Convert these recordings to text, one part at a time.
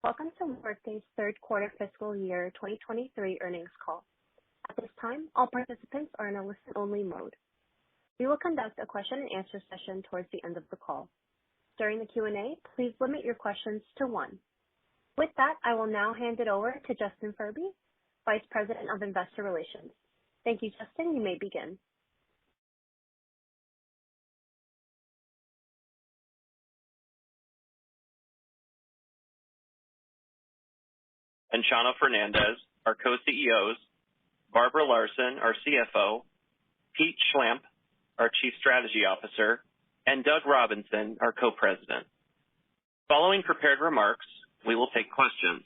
Welcome to Workday's third quarter fiscal year 2023 earnings call. At this time, all participants are in a listen-only mode. We will conduct a question and answer session towards the end of the call. During the Q&A, please limit your questions to one. With that, I will now hand it over to Justin Furby, Vice President of Investor Relations. Thank you, Justin. You may begin. And Shana Fernandez, our co-CEOs, Barbara Larson, our CFO, Pete Schlamp, our Chief Strategy Officer, and Doug Robinson, our co-president. Following prepared remarks, we will take questions.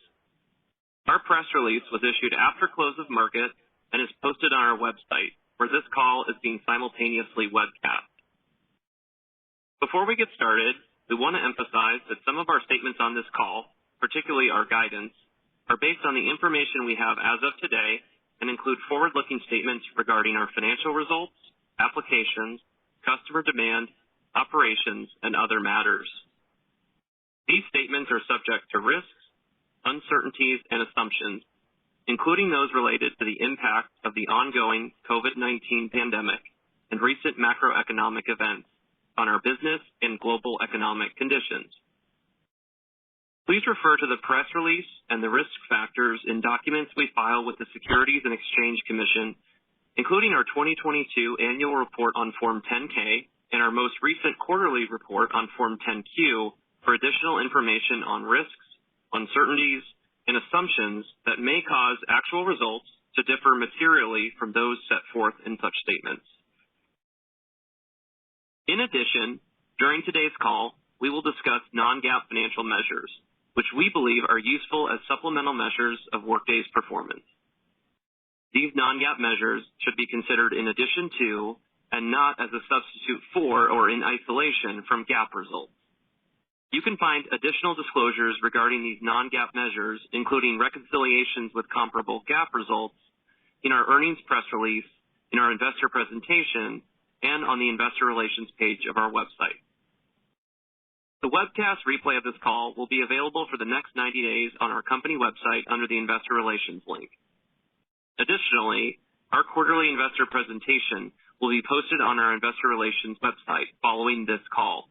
Our press release was issued after close of market and is posted on our website, where this call is being simultaneously webcast. Before we get started, we want to emphasize that some of our statements on this call, particularly our guidance, are based on the information we have as of today and include forward-looking statements regarding our financial results, applications, customer demand, operations, and other matters. These statements are subject to risks, uncertainties, and assumptions, including those related to the impact of the ongoing COVID-19 pandemic and recent macroeconomic events on our business and global economic conditions. Please refer to the press release and the risk factors in documents we file with the Securities and Exchange Commission, including our 2022 annual report on Form 10-K and our most recent quarterly report on Form 10-Q for additional information on risks, uncertainties, and assumptions that may cause actual results to differ materially from those set forth in such statements. In addition, during today's call, we will discuss non-GAAP financial measures, which we believe are useful as supplemental measures of Workday's performance. These non-GAAP measures should be considered in addition to and not as a substitute for or in isolation from GAAP results. You can find additional disclosures regarding these non-GAAP measures, including reconciliations with comparable GAAP results, in our earnings press release, in our investor presentation, and on the investor relations page of our website. The webcast replay of this call will be available for the next 90 days on our company website under the investor relations link. Additionally, our quarterly investor presentation will be posted on our investor relations website following this call.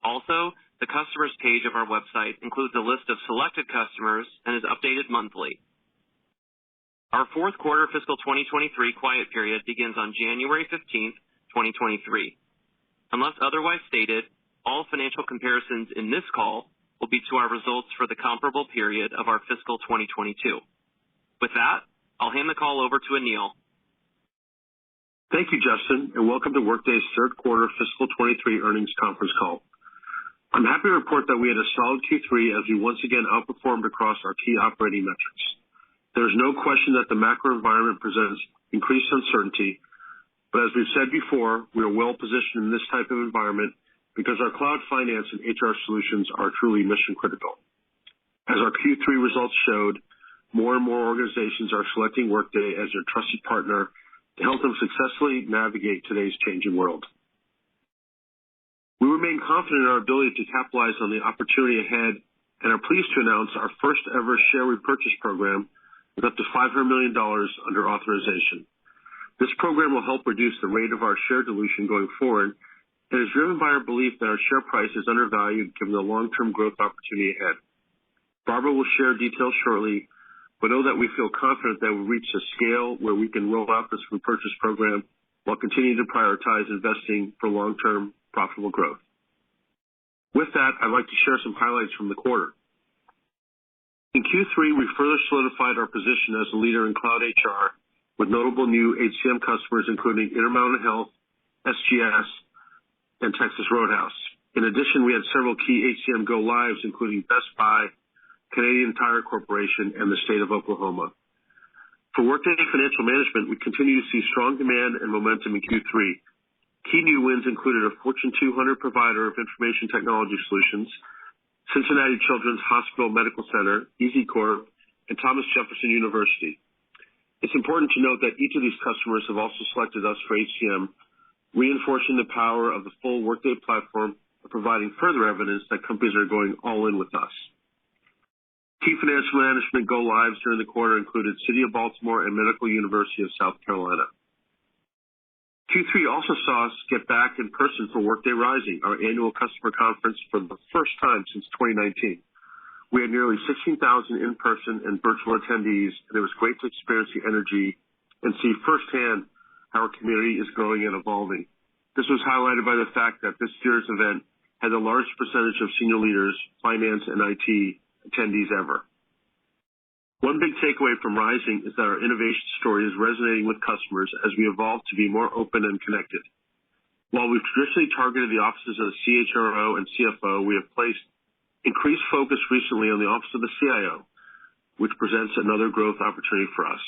Also, the customers page of our website includes a list of selected customers and is updated monthly. Our fourth quarter fiscal 2023 quiet period begins on January 15th, 2023. Unless otherwise stated, all financial comparisons in this call will be to our results for the comparable period of our fiscal 2022. With that, I'll hand the call over to Aneel. Thank you, Justin, and welcome to Workday's third quarter fiscal 23 earnings conference call. I'm happy to report that we had a solid Q3 as we once again outperformed across our key operating metrics. There is no question that the macro environment presents increased uncertainty, but as we've said before, we are well positioned in this type of environment because our cloud finance and HR solutions are truly mission critical. As our Q3 results showed, more and more organizations are selecting Workday as their trusted partner to help them successfully navigate today's changing world. We remain confident in our ability to capitalize on the opportunity ahead and are pleased to announce our first ever share repurchase program with up to $500 million under authorization. This program will help reduce the rate of our share dilution going forward and is driven by our belief that our share price is undervalued given the long-term growth opportunity ahead. Barbara will share details shortly, but know that we feel confident that we'll reach a scale where we can roll out this repurchase program while continuing to prioritize investing for long-term profitable growth. With that, I'd like to share some highlights from the quarter. In Q3, we further solidified our position as a leader in cloud HR with notable new HCM customers including Intermountain Health, SGS, and Texas Roadhouse. In addition, we had several key HCM go lives, including Best Buy, Canadian Tire Corporation, and the state of Oklahoma. For Workday Financial Management, we continue to see strong demand and momentum in Q3. Key new wins included a Fortune 200 provider of information technology solutions, Cincinnati Children's Hospital Medical Center, Easy Corp, and Thomas Jefferson University. It's important to note that each of these customers have also selected us for HCM, reinforcing the power of the full Workday platform and providing further evidence that companies are going all in with us. Key financial management go-lives during the quarter included City of Baltimore and Medical University of South Carolina. Q3 also saw us get back in person for Workday Rising, our annual customer conference for the first time since 2019. We had nearly 16,000 in-person and virtual attendees, and it was great to experience the energy and see firsthand how our community is growing and evolving. This was highlighted by the fact that this year's event had the largest percentage of senior leaders, finance, and IT attendees ever. One big takeaway from Rising is that our innovation story is resonating with customers as we evolve to be more open and connected. While we've traditionally targeted the offices of the CHRO and CFO, we have placed increased focus recently on the office of the CIO, which presents another growth opportunity for us.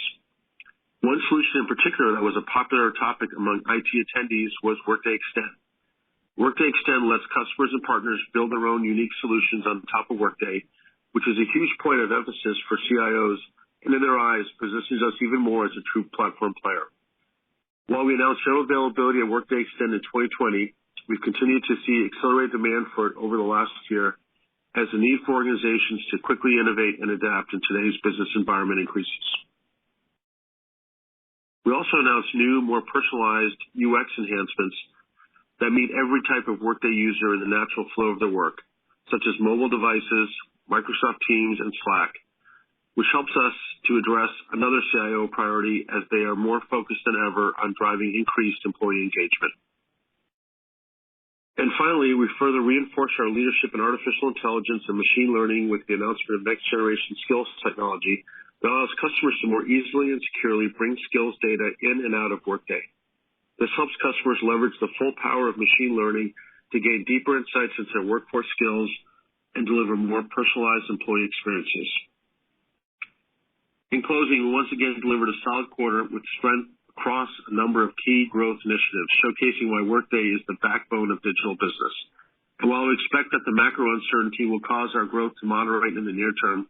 One solution in particular that was a popular topic among IT attendees was Workday Extend. Workday Extend lets customers and partners build their own unique solutions on top of Workday, which is a huge point of emphasis for CIOs, and in their eyes, positions us even more as a true platform player. While we announced general availability of Workday Extend in 2020, we've continued to see accelerated demand for it over the last year as the need for organizations to quickly innovate and adapt in today's business environment increases. We also announced new, more personalized UX enhancements that meet every type of Workday user in the natural flow of their work, such as mobile devices, Microsoft Teams, and Slack, which helps us to address another CIO priority as they are more focused than ever on driving increased employee engagement. And finally, we further reinforce our leadership in artificial intelligence and machine learning with the announcement of next-generation skills technology that allows customers to more easily and securely bring skills data in and out of Workday. This helps customers leverage the full power of machine learning to gain deeper insights into their workforce skills and deliver more personalized employee experiences. In closing, we once again delivered a solid quarter with strength across a number of key growth initiatives, showcasing why Workday is the backbone of digital business. And while we expect that the macro uncertainty will cause our growth to moderate in the near term,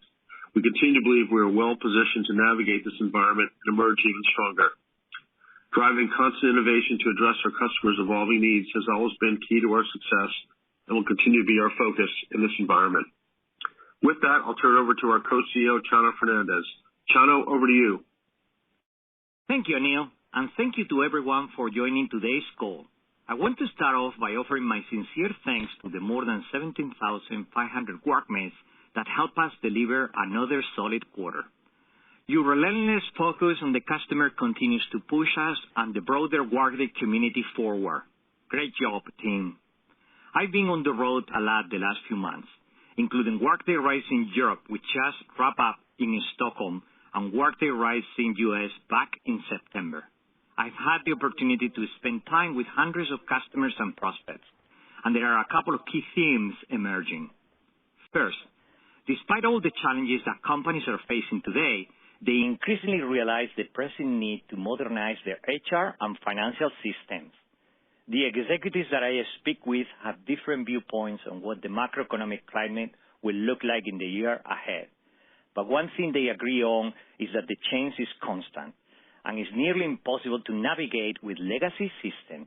we continue to believe we are well positioned to navigate this environment and emerge even stronger. Driving constant innovation to address our customers' evolving needs has always been key to our success and will continue to be our focus in this environment. With that, I'll turn it over to our co-CEO, Chano Fernandez. Chano, over to you. Thank you, Aneel, and thank you to everyone for joining today's call. I want to start off by offering my sincere thanks to the more than 17,500 workmates that help us deliver another solid quarter. Your relentless focus on the customer continues to push us and the broader Workday community forward. Great job, team. I've been on the road a lot the last few months, including Workday Rising Europe, which just wrapped up in Stockholm, and Workday Rising US back in September. I've had the opportunity to spend time with hundreds of customers and prospects, and there are a couple of key themes emerging. First, despite all the challenges that companies are facing today, they increasingly realize the pressing need to modernize their HR and financial systems. The executives that I speak with have different viewpoints on what the macroeconomic climate will look like in the year ahead. But one thing they agree on is that the change is constant and it's nearly impossible to navigate with legacy systems.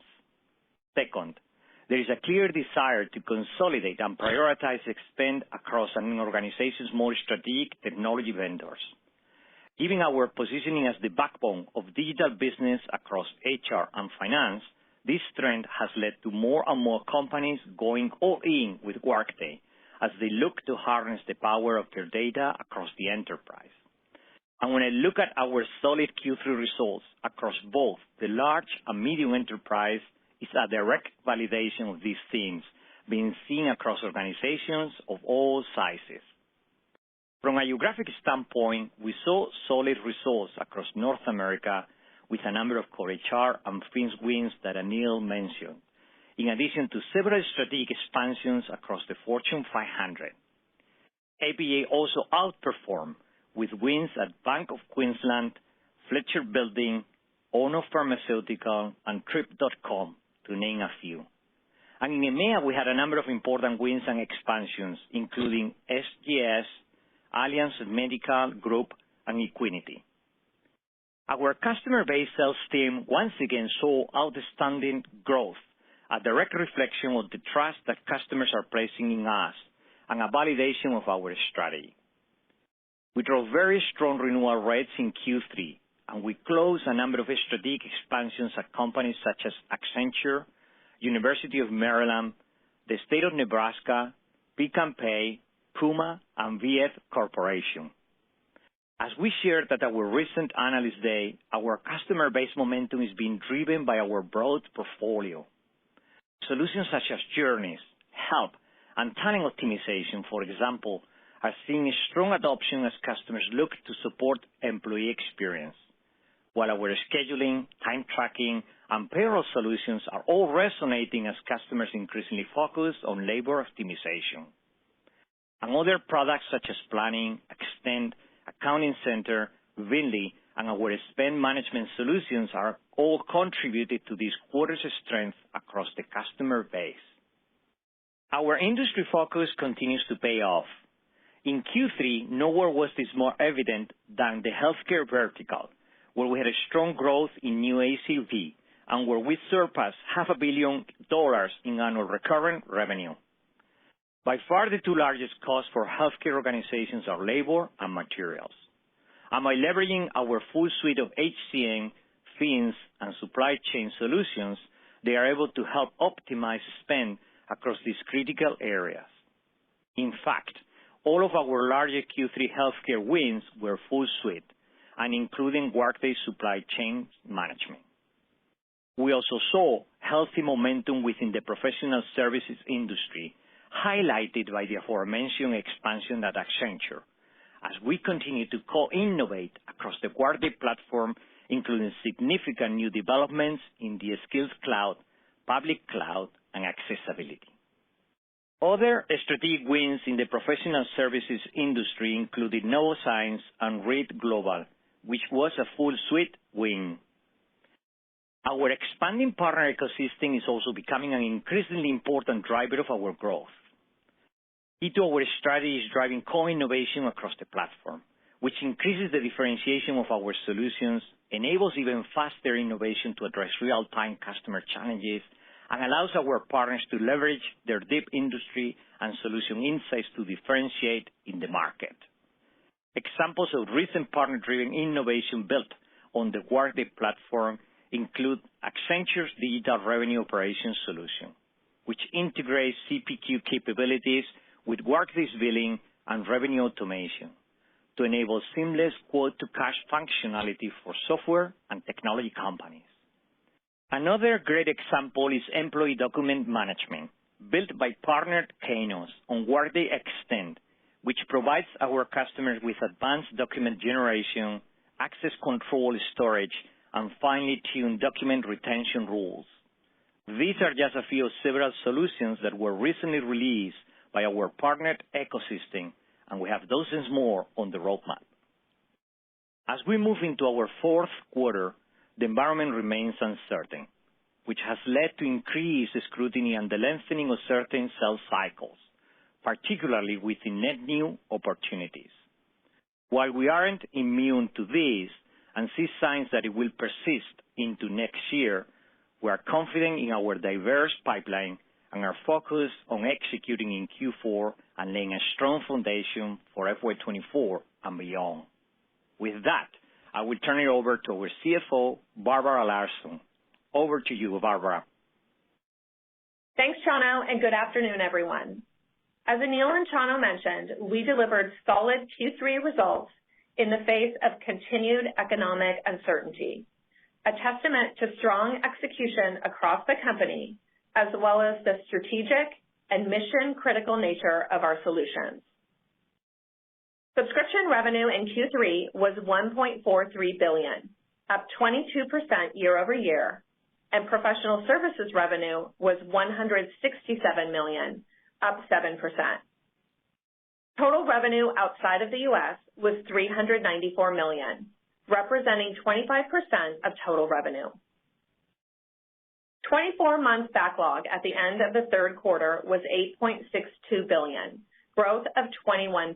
Second, there is a clear desire to consolidate and prioritize spend across an organization's more strategic technology vendors. Given our positioning as the backbone of digital business across HR and finance, this trend has led to more and more companies going all in with Workday as they look to harness the power of their data across the enterprise. And when I look at our solid Q3 results across both the large and medium enterprise, it's a direct validation of these themes being seen across organizations of all sizes. From a geographic standpoint, we saw solid results across North America with a number of core HR and Fins wins that Aneel mentioned, in addition to several strategic expansions across the Fortune 500. APA also outperformed with wins at Bank of Queensland, Fletcher Building, Ono Pharmaceutical, and Trip.com, to name a few. And in EMEA, we had a number of important wins and expansions, including SGS, Allianz Medical Group, and Equinity. Our customer-based sales team once again saw outstanding growth, a direct reflection of the trust that customers are placing in us and a validation of our strategy. We drove very strong renewal rates in Q3, and we closed a number of strategic expansions at companies such as Accenture, University of Maryland, the State of Nebraska, Pick and Pay, Puma, and VF Corporation. As we shared at our recent Analyst Day, our customer base momentum is being driven by our broad portfolio. Solutions such as Journeys, Help, and Talent Optimization, for example, are seeing strong adoption as customers look to support employee experience, while our scheduling, time tracking, and payroll solutions are all resonating as customers increasingly focus on labor optimization. And other products such as Planning, Extend, Accounting Center, Vinly, and our spend management solutions are all contributed to this quarter's strength across the customer base. Our industry focus continues to pay off. In Q3, nowhere was this more evident than the healthcare vertical, where we had a strong growth in new ACV and where we surpassed $500 million in annual recurring revenue. By far, the two largest costs for healthcare organizations are labor and materials. And by leveraging our full suite of HCM, Fins, and supply chain solutions, they are able to help optimize spend across these critical areas. In fact, all of our larger Q3 healthcare wins were full suite, and including Workday supply chain management. We also saw healthy momentum within the professional services industry, highlighted by the aforementioned expansion at Accenture, as we continue to co-innovate across the Workday platform, including significant new developments in the Skills Cloud, Public Cloud, and accessibility. Other strategic wins in the professional services industry included Novozymes and Reed Global, which was a full suite win. Our expanding partner ecosystem is also becoming an increasingly important driver of our growth. Key to our strategy is driving co-innovation across the platform, which increases the differentiation of our solutions, enables even faster innovation to address real-time customer challenges, and allows our partners to leverage their deep industry and solution insights to differentiate in the market. Examples of recent partner-driven innovation built on the Workday platform include Accenture's Digital Revenue Operations solution, which integrates CPQ capabilities with Workday's billing and revenue automation to enable seamless quote-to-cash functionality for software and technology companies. Another great example is Employee Document Management, built by partner Kainos on Workday Extend, which provides our customers with advanced document generation, access control storage, and finely tuned document retention rules. These are just a few of several solutions that were recently released by our partner ecosystem, and we have dozens more on the roadmap. As we move into our fourth quarter, the environment remains uncertain, which has led to increased scrutiny and the lengthening of certain sales cycles, particularly within net new opportunities. While we aren't immune to this and see signs that it will persist into next year, we are confident in our diverse pipeline and are focused on executing in Q4 and laying a strong foundation for FY24 and beyond. With that, I will turn it over to our CFO, Barbara Larson. Over to you, Barbara. Thanks, Chano, and good afternoon, everyone. As Aneel and Chano mentioned, we delivered solid Q3 results in the face of continued economic uncertainty, a testament to strong execution across the company, as well as the strategic and mission-critical nature of our solutions. Subscription revenue in Q3 was $1.43 billion, up 22% year over year, and professional services revenue was $167 million, up 7%. Total revenue outside of the U.S. was $394 million, representing 25% of total revenue. 24-month backlog at the end of the third quarter was $8.62 billion, growth of 21%.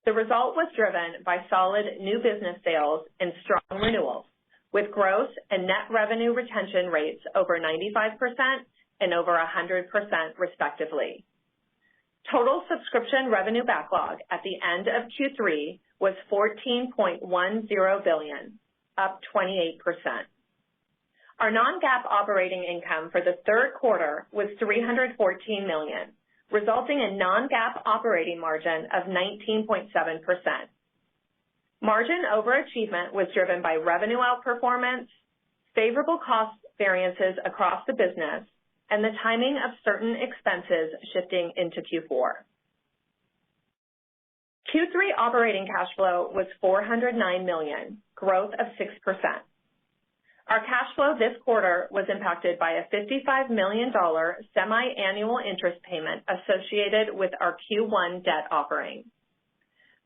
The result was driven by solid new business sales and strong renewals, with gross and net revenue retention rates over 95% and over 100% respectively. Total subscription revenue backlog at the end of Q3 was $14.10 billion, up 28%. Our non-GAAP operating income for the third quarter was $314 million, resulting in non-GAAP operating margin of 19.7%. Margin overachievement was driven by revenue outperformance, favorable cost variances across the business, and the timing of certain expenses shifting into Q4. Q3 operating cash flow was $409 million, growth of 6%. Our cash flow this quarter was impacted by a $55 million semi-annual interest payment associated with our Q1 debt offering.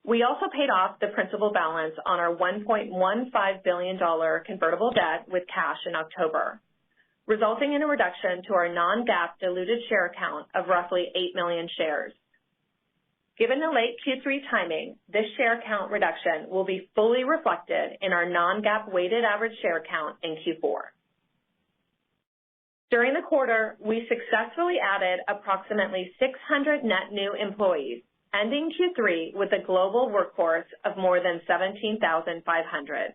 We also paid off the principal balance on our $1.15 billion convertible debt with cash in October, resulting in a reduction to our non-GAAP diluted share count of roughly 8 million shares. Given the late Q3 timing, this share count reduction will be fully reflected in our non-GAAP weighted average share count in Q4. During the quarter, we successfully added approximately 600 net new employees, ending Q3 with a global workforce of more than 17,500.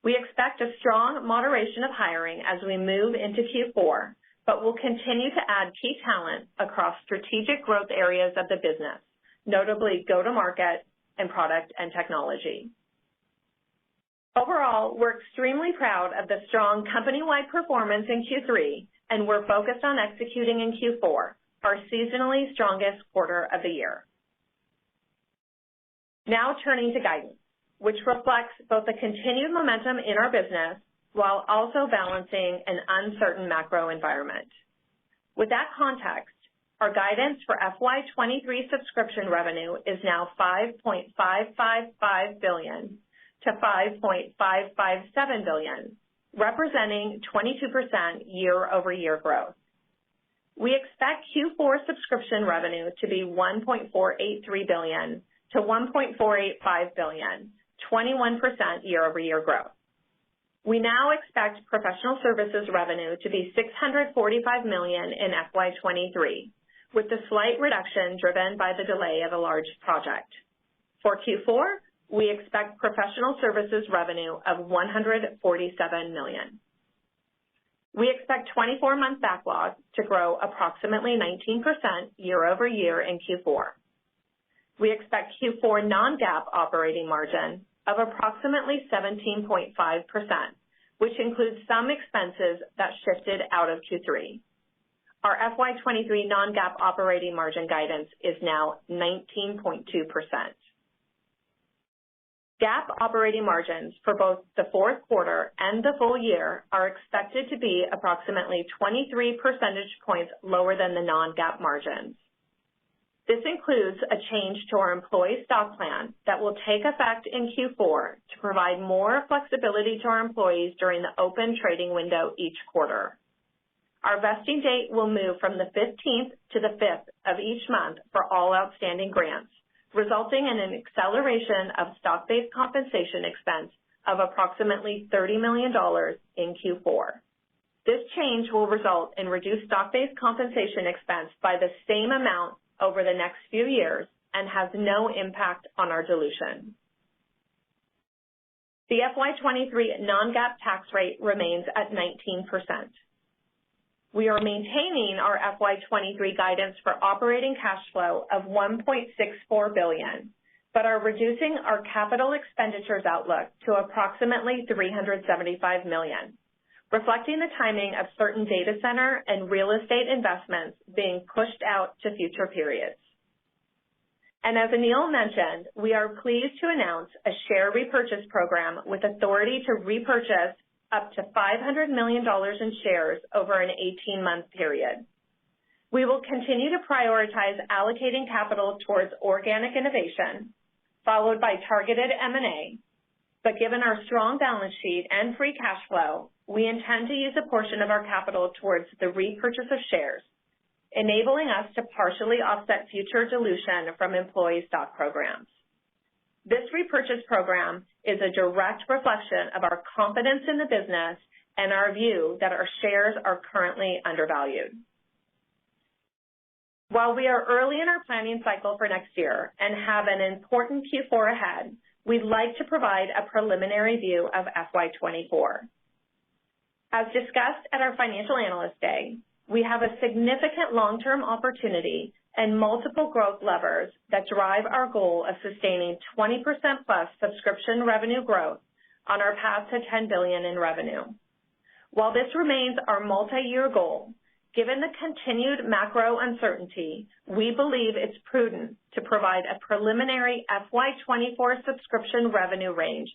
We expect a strong moderation of hiring as we move into Q4, but we'll continue to add key talent across strategic growth areas of the business, notably go-to-market and product and technology. Overall, we're extremely proud of the strong company-wide performance in Q3, and we're focused on executing in Q4, our seasonally strongest quarter of the year. Now turning to guidance, which reflects both the continued momentum in our business while also balancing an uncertain macro environment. With that context, our guidance for FY23 subscription revenue is now $5.555 billion to $5.557 billion, representing 22% year-over-year growth. We expect Q4 subscription revenue to be $1.483 billion to $1.485 billion, 21% year-over-year growth. We now expect professional services revenue to be $645 million in FY23, with the slight reduction driven by the delay of a large project. For Q4, we expect professional services revenue of $147 million. We expect 24-month backlog to grow approximately 19% year-over-year in Q4. We expect Q4 non-GAAP operating margin of approximately 17.5%, which includes some expenses that shifted out of Q3. Our FY23 non-GAAP operating margin guidance is now 19.2%. GAAP operating margins for both the fourth quarter and the full year are expected to be approximately 23 percentage points lower than the non-GAAP margins. This includes a change to our employee stock plan that will take effect in Q4 to provide more flexibility to our employees during the open trading window each quarter. Our vesting date will move from the 15th to the 5th of each month for all outstanding grants, resulting in an acceleration of stock-based compensation expense of approximately $30 million in Q4. This change will result in reduced stock-based compensation expense by the same amount over the next few years and has no impact on our dilution. The FY23 non-GAAP tax rate remains at 19%. We are maintaining our FY23 guidance for operating cash flow of $1.64 billion, but are reducing our capital expenditures outlook to approximately $375 million, reflecting the timing of certain data center and real estate investments being pushed out to future periods. And as Anil mentioned, we are pleased to announce a share repurchase program with authority to repurchase up to $500 million in shares over an 18-month period. We will continue to prioritize allocating capital towards organic innovation, followed by targeted M&A, but given our strong balance sheet and free cash flow, we intend to use a portion of our capital towards the repurchase of shares, enabling us to partially offset future dilution from employee stock programs. This repurchase program is a direct reflection of our confidence in the business and our view that our shares are currently undervalued. While we are early in our planning cycle for next year and have an important Q4 ahead, we'd like to provide a preliminary view of FY24. As discussed at our Financial Analyst Day, we have a significant long-term opportunity and multiple growth levers that drive our goal of sustaining 20% plus subscription revenue growth on our path to $10 billion in revenue. While this remains our multi-year goal, given the continued macro uncertainty, we believe it's prudent to provide a preliminary FY24 subscription revenue range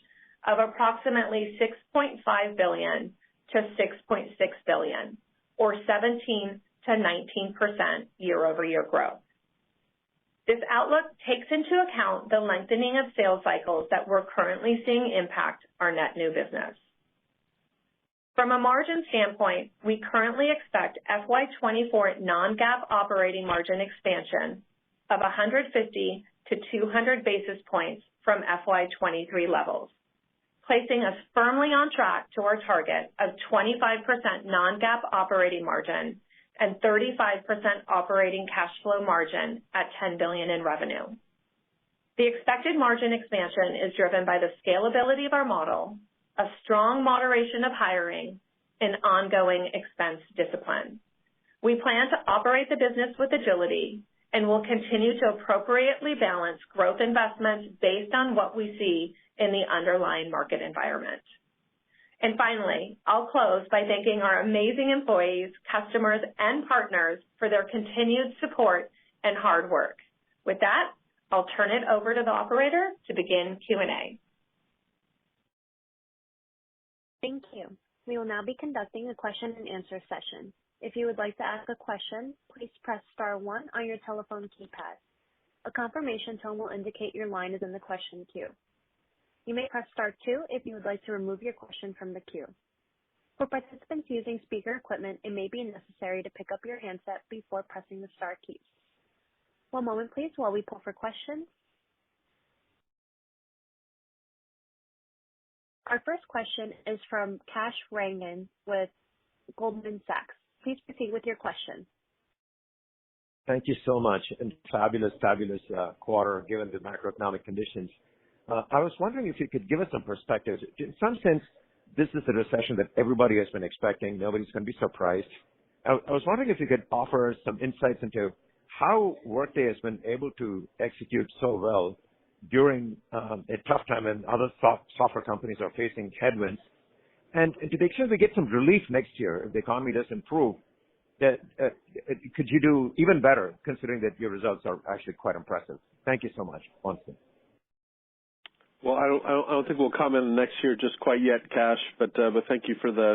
of approximately $6.5 billion to $6.6 billion, or 17 to 19% year-over-year growth. This outlook takes into account the lengthening of sales cycles that we're currently seeing impact our net new business. From a margin standpoint, we currently expect FY24 non-GAAP operating margin expansion of 150 to 200 basis points from FY23 levels, placing us firmly on track to our target of 25% non-GAAP operating margin and 35% operating cash flow margin at $10 billion in revenue. The expected margin expansion is driven by the scalability of our model, a strong moderation of hiring, and ongoing expense discipline. We plan to operate the business with agility and will continue to appropriately balance growth investments based on what we see in the underlying market environment. And finally, I'll close by thanking our amazing employees, customers, and partners for their continued support and hard work. With that, I'll turn it over to the operator to begin Q&A. Thank you. We will now be conducting a question and answer session. If you would like to ask a question, please press star 1 on your telephone keypad. A confirmation tone will indicate your line is in the question queue. You may press star 2 if you would like to remove your question from the queue. For participants using speaker equipment, it may be necessary to pick up your handset before pressing the star keys. One moment, please, while we pull for questions. Our first question is from Kash Rangan with Goldman Sachs. Please proceed with your question. Thank you so much, and fabulous quarter given the macroeconomic conditions. I was wondering if you could give us some perspective. In some sense, this is the recession that everybody has been expecting. Nobody's going to be surprised. I was wondering if you could offer some insights into how Workday has been able to execute so well during a tough time when other software companies are facing headwinds. And to the extent we get some relief next year, if the economy does improve, that could you do even better considering that your results are actually quite impressive? Thank you so much, once again. Well, I don't think we'll comment on next year just quite yet, Kash, but thank you for the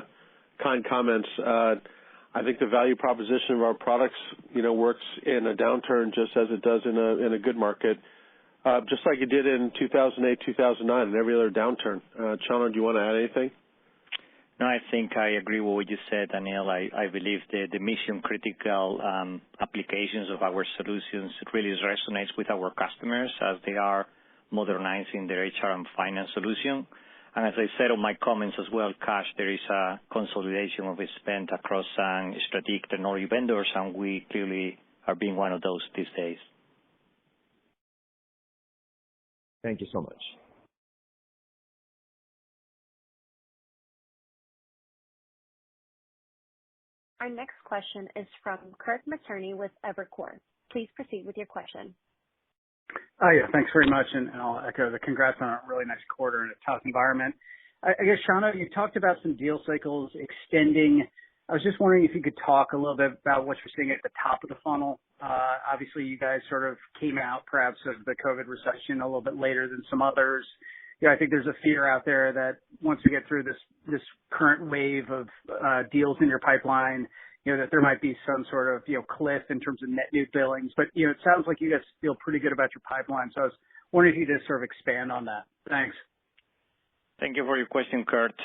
kind comments. I think the value proposition of our products, works in a downturn just as it does in a good market. Just like it did in 2008, 2009, and every other downturn. Chano, do you want to add anything? No, I think I agree with what you said, Anil. I believe the mission-critical applications of our solutions really resonates with our customers as they are modernizing their HR and finance solution. And as I said on my comments as well, Kash, there is a consolidation of spend across strategic technology vendors, and we clearly are being one of those these days. Thank you so much. Our next question is from Kirk Materne with Evercore. Please proceed with your question. Yeah, thanks very much, and I'll echo the congrats on a really nice quarter in a tough environment. I guess, Chano, you talked about some deal cycles extending. I was just wondering if you could talk a little bit about what you're seeing at the top of the funnel. Obviously, you guys sort of came out perhaps of the COVID recession a little bit later than some others. I think there's a fear out there that once we get through this current wave of deals in your pipeline, that there might be some sort of, cliff in terms of net new billings. But, it sounds like you guys feel pretty good about your pipeline. So I was wondering if you could just sort of expand on that. Thanks. Thank you for your question, Kurt.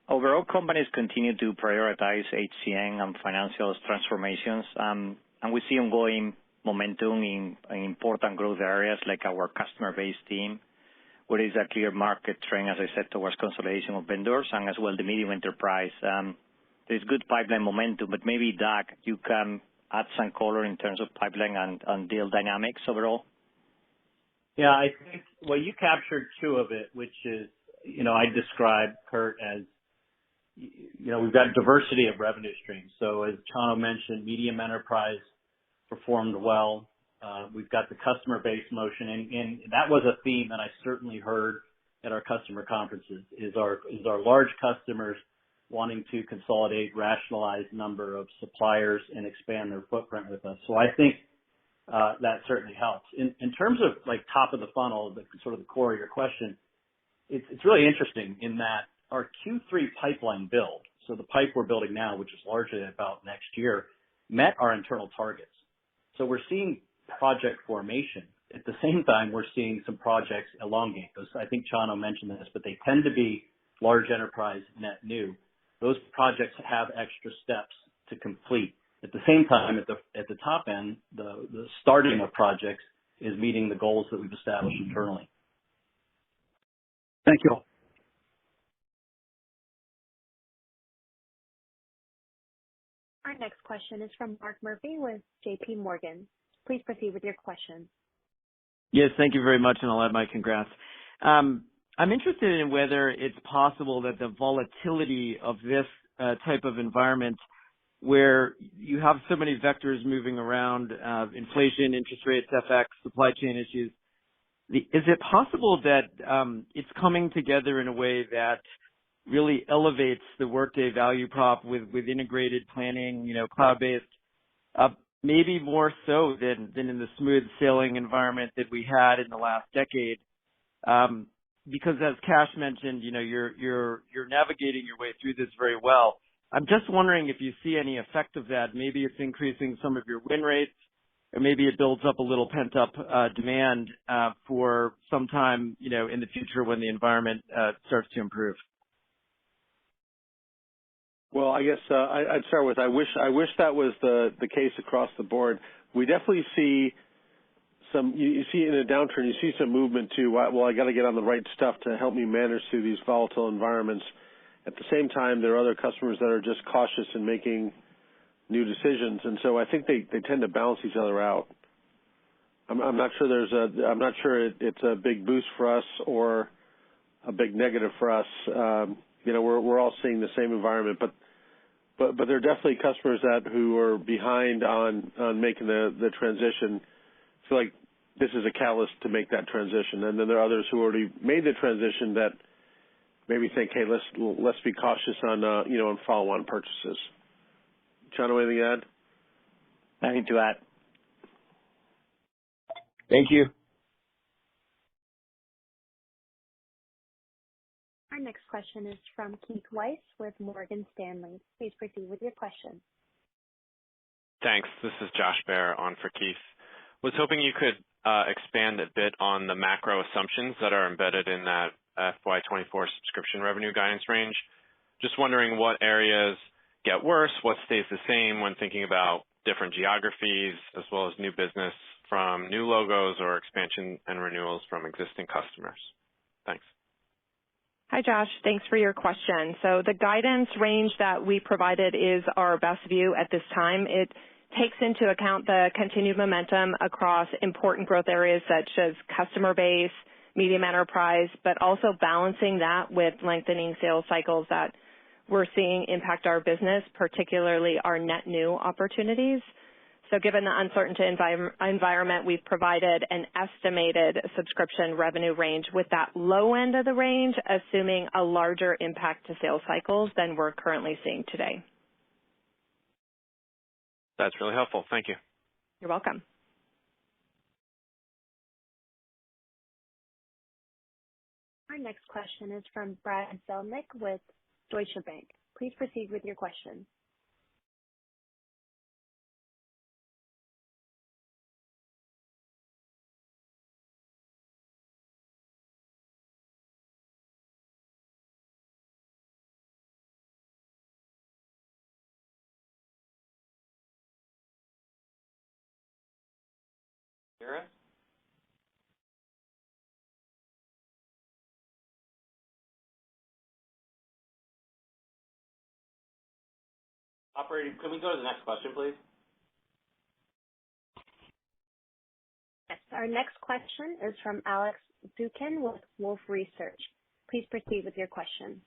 Overall, companies continue to prioritize HCM and financial transformations, and we see ongoing momentum in important growth areas like our customer-based team, where there is a clear market trend, as I said, towards consolidation of vendors, and as well the medium enterprise. There's good pipeline momentum, but maybe, Doug, you can add some color in terms of pipeline and deal dynamics overall? Yeah, I think, well, you captured two of it, which is, I described, Kurt, as, we've got diversity of revenue streams. So as Chano mentioned, medium enterprise performed well. We've got the customer base motion, and that was a theme that I certainly heard at our customer conferences, is our large customers wanting to consolidate, rationalize number of suppliers, and expand their footprint with us. So I think that certainly helps. In terms of like top of the funnel, sort of the core of your question, it's really interesting in that our Q3 pipeline build, so the pipe we're building now, which is largely about next year, met our internal targets. So we're seeing project formation. At the same time, we're seeing some projects elongate. I think Chano mentioned this, but they tend to be large enterprise net new. Those projects have extra steps to complete. At the same time, at the top end, the starting of projects is meeting the goals that we've established internally. Thank you all. Our next question is from Mark Murphy with JP Morgan. Please proceed with your question. Yes, thank you very much, and I'll add my congrats. I'm interested in whether it's possible that the volatility of this type of environment, where you have so many vectors moving around, inflation, interest rates, FX, supply chain issues, is it possible that it's coming together in a way that really elevates the Workday value prop with integrated planning, cloud-based, maybe more so than in the smooth sailing environment that we had in the last decade? Because as Kash mentioned, you're navigating your way through this very well. I'm just wondering if you see any effect of that. Maybe it's increasing some of your win rates, or maybe it builds up a little pent-up demand for some time, in the future when the environment starts to improve. Well, I guess I'd start with I wish that was the case across the board. We definitely see you see in a downturn, you see some movement to, well, I got to get on the right stuff to help me manage through these volatile environments. At the same time, there are other customers that are just cautious in making new decisions, and so I think they tend to balance each other out. I'm not sure it's a big boost for us or a big negative for us. We're all seeing the same environment, but there are definitely customers who are behind on making the transition. I feel like this is a catalyst to make that transition, and then there are others who already made the transition that maybe think, hey, let's be cautious on on follow-on purchases. Chano, anything to add? Nothing to add. Thank you. Our next question is from Keith Weiss with Morgan Stanley. Please proceed with your question. Thanks. This is Josh Baer on for Keith. Was hoping you could expand a bit on the macro assumptions that are embedded in that FY24 subscription revenue guidance range. Just wondering what areas get worse, what stays the same when thinking about different geographies, as well as new business from new logos or expansion and renewals from existing customers. Thanks. Hi, Josh. Thanks for your question. So the guidance range that we provided is our best view at this time. It takes into account the continued momentum across important growth areas such as customer base, medium enterprise, but also balancing that with lengthening sales cycles that we're seeing impact our business, particularly our net new opportunities. So given the uncertain environment, we've provided an estimated subscription revenue range with that low end of the range, assuming a larger impact to sales cycles than we're currently seeing today. That's really helpful. Thank you. You're welcome. Our next question is from Brad Zelnick with Deutsche Bank. Please proceed with your question. Hear us? Operator, can we go to the next question, please? Our next question is from Alex Zukin with Wolfe Research. Please proceed with your question.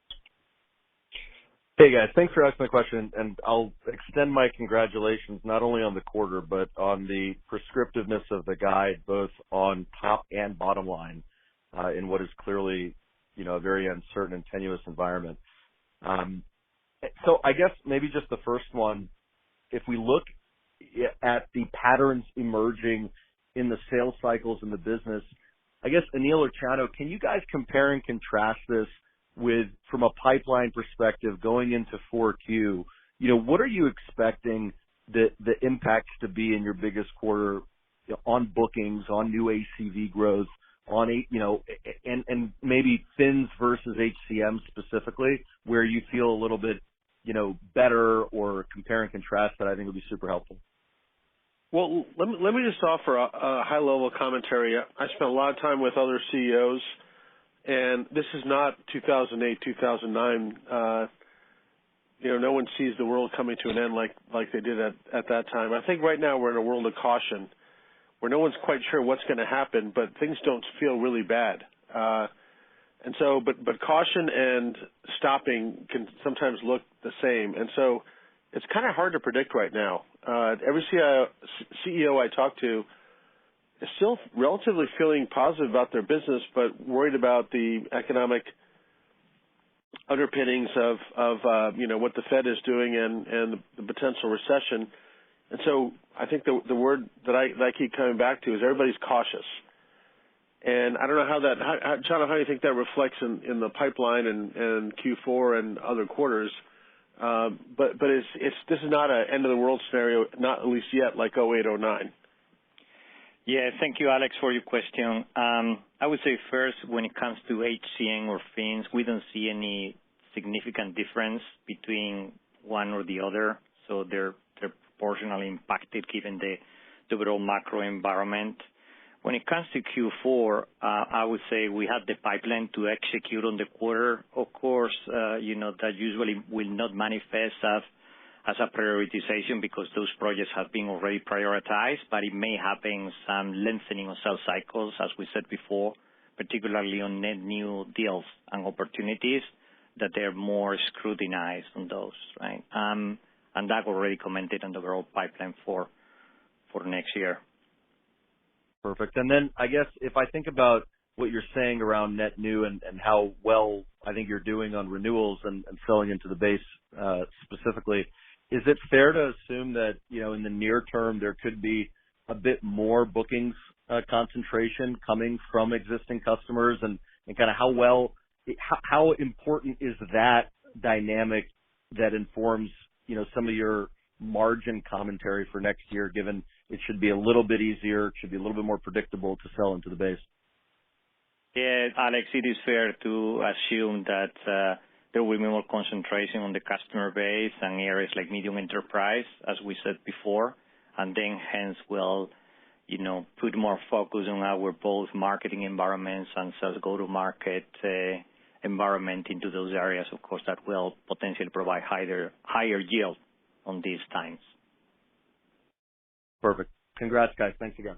Hey guys, thanks for asking the question, and I'll extend my congratulations not only on the quarter, but on the prescriptiveness of the guide, both on top and bottom line, in what is clearly, a very uncertain and tenuous environment. So I guess maybe just the first one, if we look at the patterns emerging in the sales cycles in the business, I guess, Aneel or Chano, can you guys compare and contrast this with, from a pipeline perspective, going into 4Q? What are you expecting the impacts to be in your biggest quarter on bookings, on new ACV growth, on and maybe FINS versus HCM specifically, where you feel a little bit, better, or compare and contrast that? I think would be super helpful. Well, let me just offer a high-level commentary. I spent a lot of time with other CEOs, and this is not 2008, 2009. No one sees the world coming to an end like they did at that time. I think right now we're in a world of caution, where no one's quite sure what's going to happen, but things don't feel really bad. And so, but caution and stopping can sometimes look the same. And so it's kind of hard to predict right now. Every CEO I talk to is still relatively feeling positive about their business, but worried about the economic underpinnings of what the Fed is doing and the potential recession. And so I think the word that I keep coming back to is everybody's cautious. And I don't know Chano, how do you think that reflects in the pipeline and Q4 and other quarters? But this is not an end of the world scenario, not at least yet, like 08, 09. Yeah, thank you, Alex, for your question. I would say first, when it comes to HCM or FINS, we don't see any significant difference between one or the other. So they're proportionally impacted given the overall macro environment. When it comes to Q4, I would say we have the pipeline to execute on the quarter. Of course, that usually will not manifest as a prioritization because those projects have been already prioritized, but it may happen some lengthening of sales cycles, as we said before, particularly on net new deals and opportunities that they're more scrutinized on those, right? And Doug already commented on the overall pipeline for next year. Perfect. And then I guess if I think about what you're saying around net new and how well I think you're doing on renewals and selling into the base specifically, is it fair to assume that, in the near term there could be a bit more bookings concentration coming from existing customers, and kind of how important is that dynamic that informs, some of your margin commentary for next year, given it should be a little bit easier, it should be a little bit more predictable to sell into the base? Yeah, Alex, it is fair to assume that there will be more concentration on the customer base and areas like medium enterprise, as we said before, and then hence we'll, put more focus on our both marketing environments and sales go-to-market environment into those areas. Of course, that will potentially provide higher yield on these times. Perfect. Congrats, guys. Thanks again.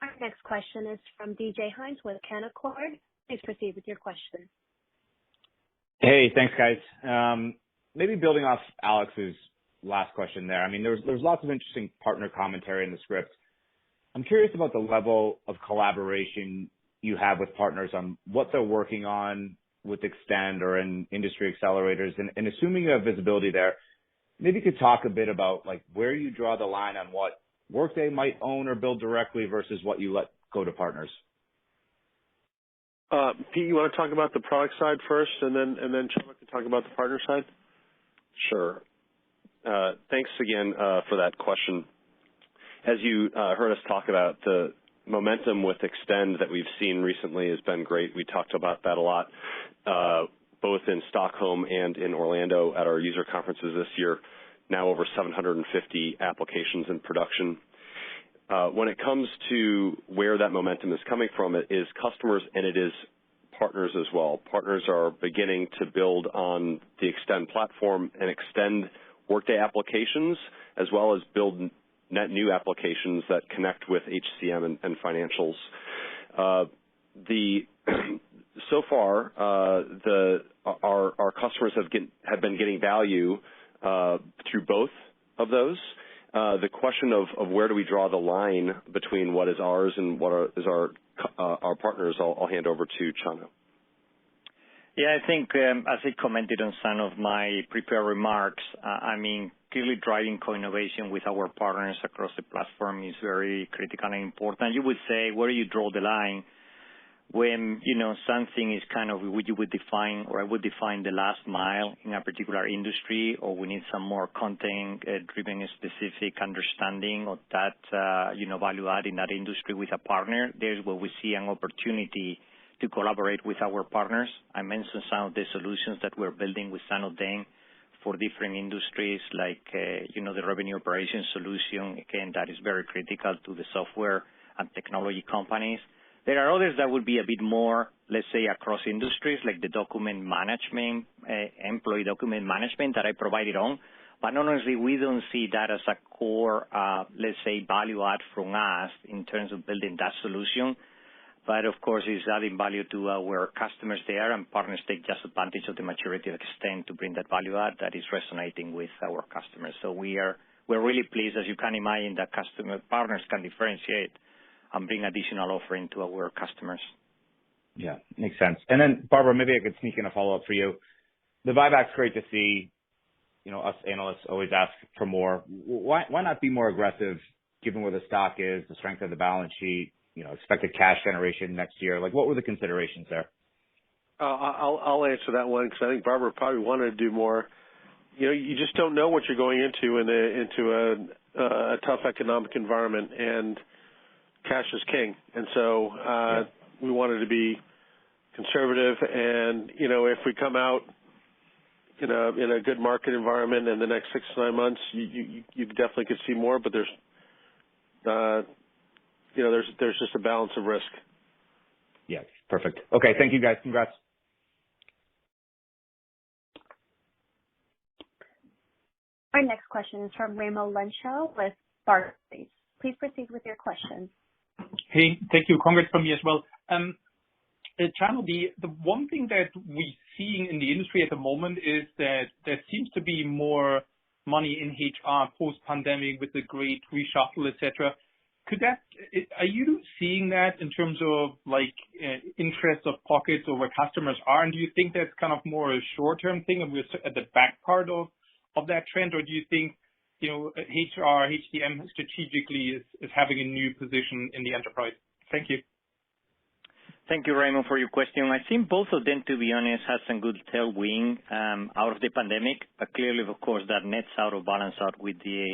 Our next question is from DJ Hynes with Canaccord. Please proceed with your question. Hey, thanks, guys. Maybe building off Alex's last question there. I mean, there's lots of interesting partner commentary in the script. I'm curious about the level of collaboration you have with partners on what they're working on with Extend or in industry accelerators. And assuming you have visibility there, maybe you could talk a bit about where you draw the line on what Workday might own or build directly versus what you let go to partners. Pete, you want to talk about the product side first, and then Chano can talk about the partner side? Sure. Thanks again for that question. As you heard us talk about, the momentum with Extend that we've seen recently has been great. We talked about that a lot, both in Stockholm and in Orlando at our user conferences this year. Now over 750 applications in production. When it comes to where that momentum is coming from, it is customers and it is partners as well. Partners are beginning to build on the Extend platform and extend Workday applications, as well as build net new applications that connect with HCM and financials. So far, our customers have been getting value through both of those. The question of where do we draw the line between what is ours and what is our partners, I'll hand over to Chano. Yeah, I think as I commented on some of my prepared remarks, clearly driving co-innovation with our partners across the platform is very critical and important. You would say, where do you draw the line when, something is kind of what you would define, or I would define the last mile in a particular industry, or we need some more content-driven specific understanding of that, value add in that industry with a partner. There's where we see an opportunity to collaborate with our partners. I mentioned some of the solutions that we're building with some of them for different industries, like, the revenue operations solution. Again, that is very critical to the software and technology companies. There are others that would be a bit more, let's say, across industries, like the document management, employee document management that I provided on. But honestly, we don't see that as a core, let's say, value add from us in terms of building that solution. But of course, it's adding value to our customers there, and partners take just advantage of the maturity of Extend to bring that value add that is resonating with our customers. So we're really pleased, as you can imagine, that partners can differentiate and bring additional offering to our customers. Yeah, makes sense. And then, Barbara, maybe I could sneak in a follow-up for you. The buyback's great to see. Us analysts always ask for more. Why not be more aggressive, given where the stock is, the strength of the balance sheet, expected cash generation next year? Like, what were the considerations there? I'll answer that one, because I think Barbara probably wanted to do more. You just don't know what you're going into a tough economic environment, and cash is king. And so we wanted to be conservative, and if we come out in a good market environment in the next 6 to 9 months, you definitely could see more, but there's just a balance of risk. Yeah, perfect. Okay, thank you guys. Congrats. Our next question is from Raimo Lenschow with Barclays. Please proceed with your question. Hey, thank you. Congrats from me as well. Chano, the one thing that we're seeing in the industry at the moment is that there seems to be more money in HR post-pandemic with the great reshuffle, et cetera. Are you seeing that in terms of interest of pockets or where customers are? And do you think that's kind of more a short-term thing and we're at the back part of that trend? Or do you think, HR, HCM strategically is having a new position in the enterprise? Thank you. Thank you, Raymond, for your question. I think both of them, to be honest, had some good tailwind out of the pandemic. But clearly, of course, that nets out or balance out with the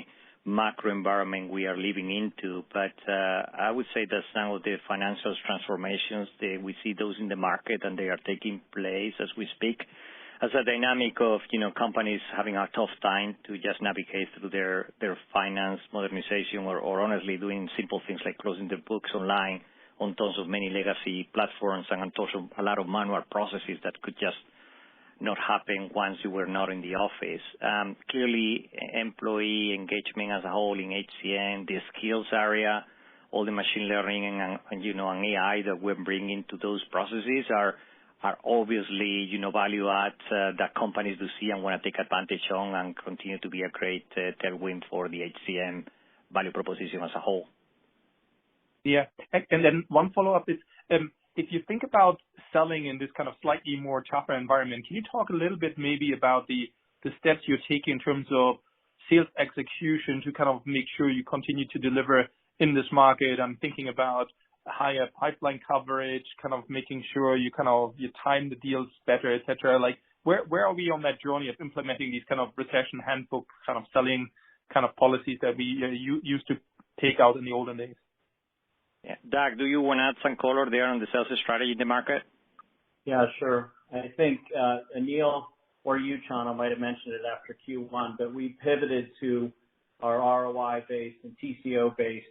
macro environment we are living into. But I would say that some of the financial transformations, we see those in the market, and they are taking place as we speak. As a dynamic of, companies having a tough time to just navigate through their finance modernization or honestly doing simple things like closing their books online on tons of many legacy platforms and on tons of a lot of manual processes that could just not happen once you were not in the office. Clearly, employee engagement as a whole in HCM, the skills area, all the machine learning and AI that we're bringing to those processes are obviously, value add that companies do see and want to take advantage on and continue to be a great tailwind for the HCM value proposition as a whole. Yeah. And then one follow-up is, if you think about selling in this kind of slightly more tougher environment, can you talk a little bit maybe about the steps you're taking in terms of sales execution to kind of make sure you continue to deliver in this market? I'm thinking about higher pipeline coverage, kind of making sure you time the deals better, et cetera. Like, where are we on that journey of implementing these kind of recession handbook kind of selling kind of policies that we used to take out in the olden days? Yeah. Doug, do you want to add some color there on the sales strategy in the market? Yeah, sure. I think Aneel or you, Chano, might have mentioned it after Q1, but we pivoted to our ROI-based and TCO-based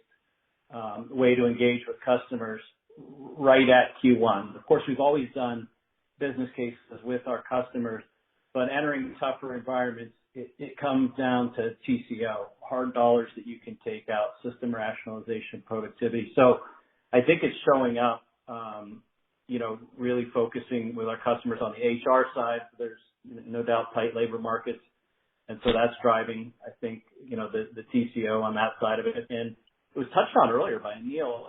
way to engage with customers. right at Q1. Of course, we've always done business cases with our customers, but entering tougher environments, it comes down to TCO, hard dollars that you can take out, system rationalization, productivity. So I think it's showing up, really focusing with our customers on the HR side. There's no doubt tight labor markets. And so that's driving, I think, the TCO on that side of it. And it was touched on earlier by Neil.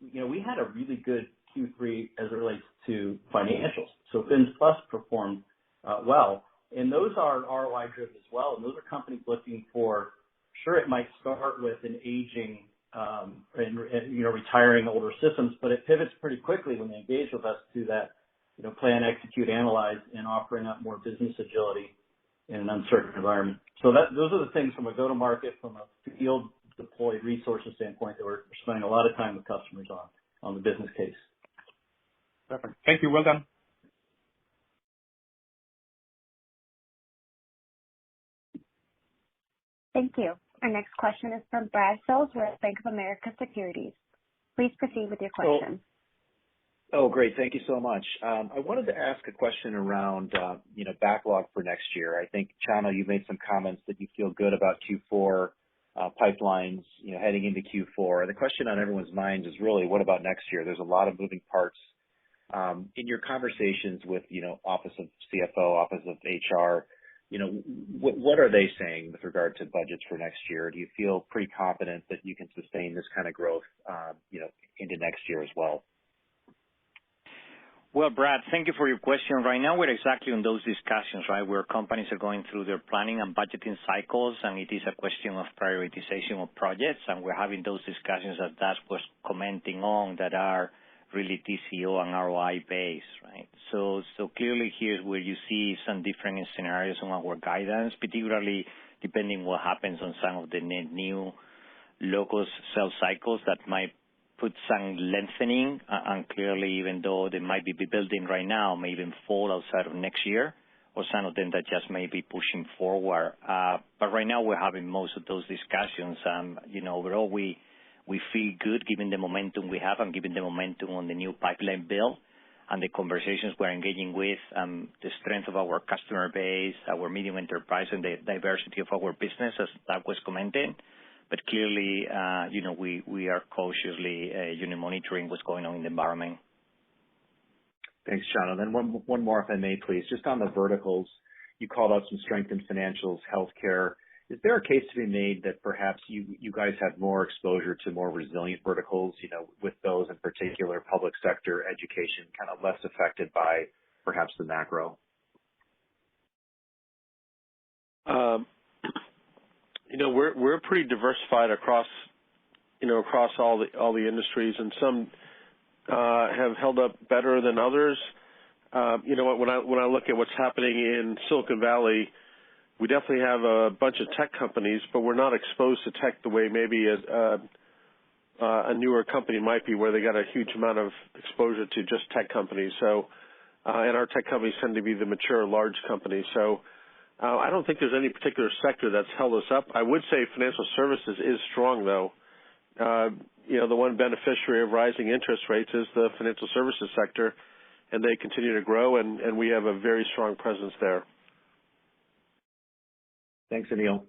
We had a really good Q3 as it relates to financials. So Fins Plus performed well. And those are ROI driven as well. And those are companies looking for, sure, it might start with an aging retiring older systems, but it pivots pretty quickly when they engage with us to that, plan, execute, analyze, and offering up more business agility in an uncertain environment. So those are the things from a go-to-market, from a field deployed resources standpoint that we're spending a lot of time with customers on the business case. Perfect. Thank you. Well done. Thank you. Our next question is from Brad Sills with Bank of America Securities. Please proceed with your question. Oh, great. Thank you so much. I wanted to ask a question around, backlog for next year. I think, Chano, you made some comments that you feel good about Q4 pipelines, heading into Q4. The question on everyone's minds is really, what about next year? There's a lot of moving parts. In your conversations with, Office of CFO, Office of HR, what are they saying with regard to budgets for next year? Do you feel pretty confident that you can sustain this kind of growth, into next year as well? Well, Brad, thank you for your question. Right now, we're exactly on those discussions, right, where companies are going through their planning and budgeting cycles, and it is a question of prioritization of projects, and we're having those discussions that Dash was commenting on that are really TCO and ROI based, right? So clearly here's where you see some different scenarios on our guidance, particularly depending what happens on some of the new locals sales cycles that might put some lengthening, and clearly, even though they might be building right now, may even fall outside of next year, or some of them that just may be pushing forward. But right now, we're having most of those discussions. Overall, we feel good given the momentum we have and given the momentum on the new pipeline build and the conversations we're engaging with, the strength of our customer base, our medium enterprise, and the diversity of our business, as Doug was commenting. But clearly, we are cautiously, monitoring what's going on in the environment. Thanks, Chano. Then one more, if I may, please. Just on the verticals, you called out some strength in financials, healthcare. Is there a case to be made that perhaps you guys have more exposure to more resilient verticals, with those in particular, public sector, education, kind of less affected by perhaps the macro? We're pretty diversified across all the industries, and some have held up better than others. When I look at what's happening in Silicon Valley, we definitely have a bunch of tech companies, but we're not exposed to tech the way maybe a newer company might be, where they got a huge amount of exposure to just tech companies. So, and our tech companies tend to be the mature, large companies. So, I don't think there's any particular sector that's held us up. I would say financial services is strong, though. The one beneficiary of rising interest rates is the financial services sector, and they continue to grow, and we have a very strong presence there. Thanks, Anil.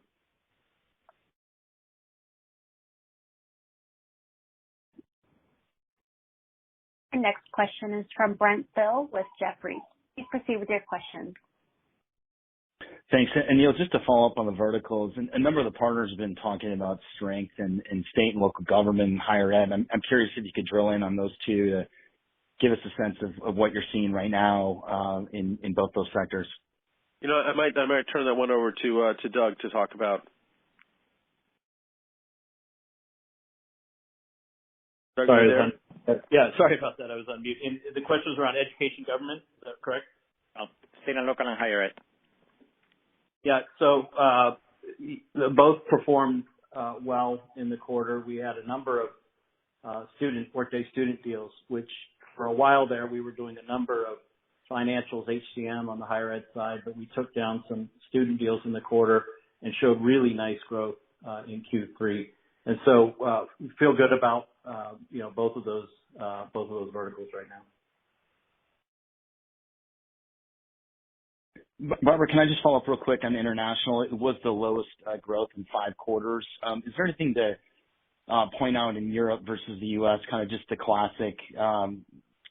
Our next question is from Brent Thill with Jefferies. Please proceed with your question. Thanks. Anil, just to follow up on the verticals, a number of the partners have been talking about strength in state and local government and higher ed. I'm curious if you could drill in on those two to give us a sense of what you're seeing right now in both those sectors. I might turn that one over to Doug to talk about. Doug, sorry, sorry about that. I was on mute. And the question was around education government. Is that correct? State and local and higher ed. Yeah. So both performed well in the quarter. We had a number of Workday student deals, which for a while there we were doing a number of financials, HCM on the higher ed side, but we took down some student deals in the quarter and showed really nice growth in Q3. And so we feel good about both of those both of those verticals right now. Barbara, can I just follow up real quick on international? It was the lowest growth in 5 quarters. Is there anything to point out in Europe versus the U.S., kind of just the classic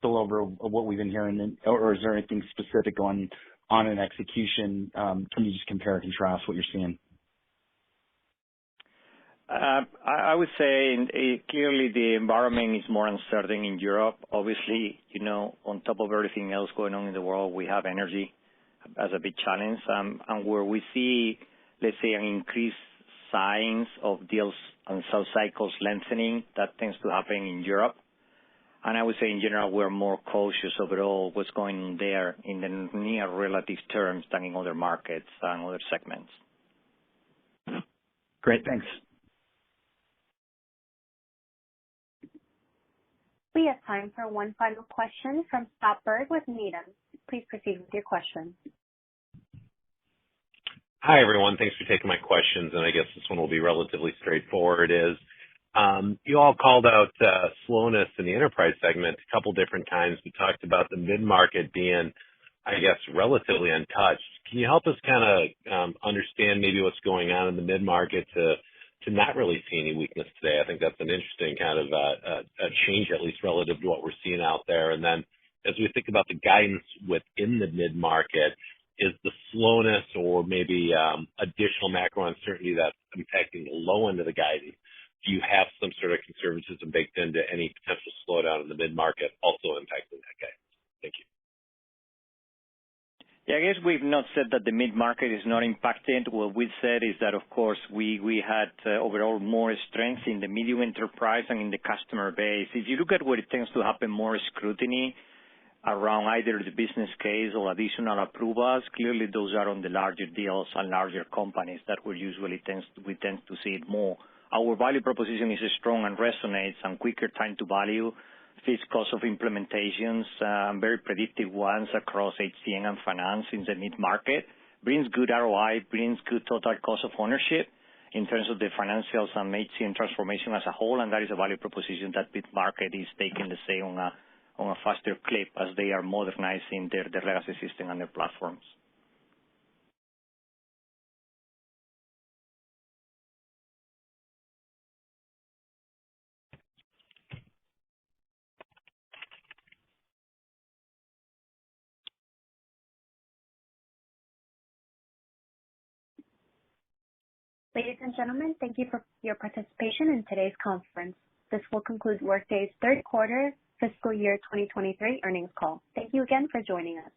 spillover of what we've been hearing, or is there anything specific going on in execution? Can you just compare and contrast what you're seeing? I would say clearly the environment is more uncertain in Europe. Obviously, on top of everything else going on in the world, we have energy as a big challenge. And where we see, let's say, an increased signs of deals and sales cycles lengthening, that tends to happen in Europe. And I would say in general, we're more cautious overall what's going on there in the near relative terms than in other markets and other segments. Great, thanks. We have time for one final question from Scott Berg with Needham. Please proceed with your question. Hi, everyone. Thanks for taking my questions, and I guess this one will be relatively straightforward. You all called out slowness in the enterprise segment a couple different times. We talked about the mid-market being, I guess, relatively untouched. Can you help us kind of understand maybe what's going on in the mid-market to not really see any weakness today? I think that's an interesting kind of a change, at least relative to what we're seeing out there. And then as we think about the guidance within the mid-market, is the slowness or maybe additional macro uncertainty that's impacting the low end of the guidance, do you have some sort of conservatism baked into any potential slowdown in the mid-market also impacting that guidance? Thank you. Yeah, I guess we've not said that the mid-market is not impacted. What we said is that, of course, we had overall more strength in the medium enterprise and in the customer base. If you look at where it tends to happen, more scrutiny around either the business case or additional approvals, clearly those are on the larger deals and larger companies that we tend to see it more. Our value proposition is strong and resonates, and quicker time to value, fixed cost of implementations, very predictive ones across HCM and finance in the mid-market, brings good ROI, brings good total cost of ownership in terms of the financials and HCM transformation as a whole, and that is a value proposition that mid-market is taking the say on a faster clip as they are modernizing their legacy system and their platforms. Ladies and gentlemen, thank you for your participation in today's conference. This will conclude Workday's third quarter fiscal year 2023 earnings call. Thank you again for joining us.